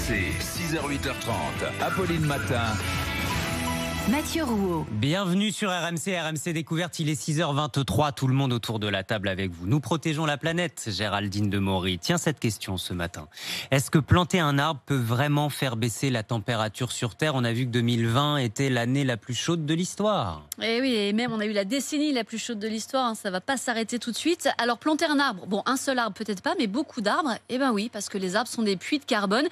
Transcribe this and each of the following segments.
RMC, 6h-8h30, Apolline Matin. Mathieu Rouault. Bienvenue sur RMC Découverte, il est 6h23, tout le monde autour de la table avec vous. Nous protégeons la planète, Géraldine de Maury. Tiens cette question ce matin. Est-ce que planter un arbre peut vraiment faire baisser la température sur Terre ? On a vu que 2020 était l'année la plus chaude de l'histoire. Et oui, et même on a eu la décennie la plus chaude de l'histoire, ça ne va pas s'arrêter tout de suite. Alors planter un arbre, bon un seul arbre peut-être pas, mais beaucoup d'arbres, eh bien oui, parce que les arbres sont des puits de carbone.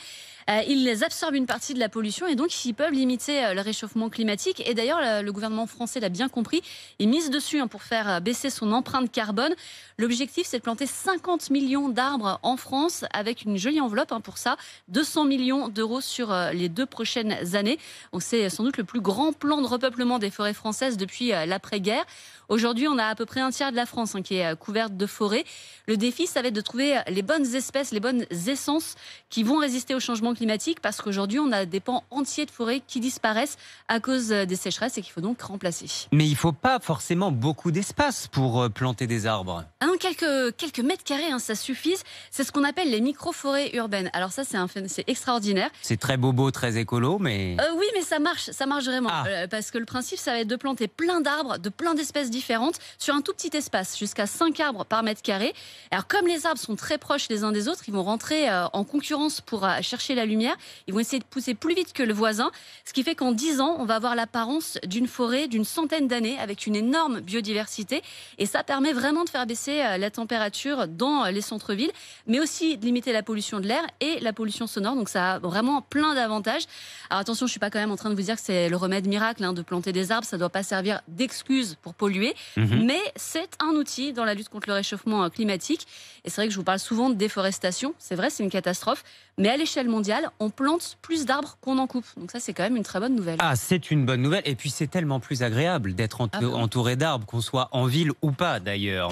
Ils les absorbent une partie de la pollution et donc ils peuvent limiter le réchauffement climatique. Et d'ailleurs, le gouvernement français l'a bien compris. Il mise dessus pour faire baisser son empreinte carbone. L'objectif, c'est de planter 50 millions d'arbres en France avec une jolie enveloppe pour ça. 200 millions d'euros sur les 2 prochaines années. Donc c'est sans doute le plus grand plan de repeuplement des forêts françaises depuis l'après-guerre. Aujourd'hui, on a à peu près un tiers de la France qui est couverte de forêts. Le défi, ça va être de trouver les bonnes espèces, les bonnes essences qui vont résister au changement climatique parce qu'aujourd'hui, on a des pans entiers de forêts qui disparaissent à cause des sécheresses et qu'il faut donc remplacer. Mais il ne faut pas forcément beaucoup d'espace pour planter des arbres. Ah non, quelques mètres carrés, ça suffit. C'est ce qu'on appelle les micro-forêts urbaines. Alors ça, c'est extraordinaire. C'est très bobo, très écolo, mais... Oui, mais ça marche vraiment. Parce que le principe, ça va être de planter plein d'arbres, de plein d'espèces différentes, sur un tout petit espace, jusqu'à 5 arbres par mètre carré. Alors comme les arbres sont très proches les uns des autres, ils vont rentrer en concurrence pour chercher la lumière. Ils vont essayer de pousser plus vite que le voisin. Ce qui fait qu'en 10 ans, on va avoir l'apparence d'une forêt d'une centaine d'années avec une énorme biodiversité. Et ça permet vraiment de faire baisser la température dans les centres-villes, mais aussi de limiter la pollution de l'air et la pollution sonore. Donc ça a vraiment plein d'avantages. Alors attention, je ne suis pas quand même en train de vous dire que c'est le remède miracle de planter des arbres. Ça ne doit pas servir d'excuse pour polluer. Mais c'est un outil dans la lutte contre le réchauffement climatique. Et c'est vrai que je vous parle souvent de déforestation. C'est vrai, c'est une catastrophe. Mais à l'échelle mondiale, on plante plus d'arbres qu'on en coupe. Donc ça, c'est quand même une très bonne nouvelle. Ah, c'est une bonne nouvelle. Et puis, c'est tellement plus agréable d'être entouré d'arbres, qu'on soit en ville ou pas d'ailleurs.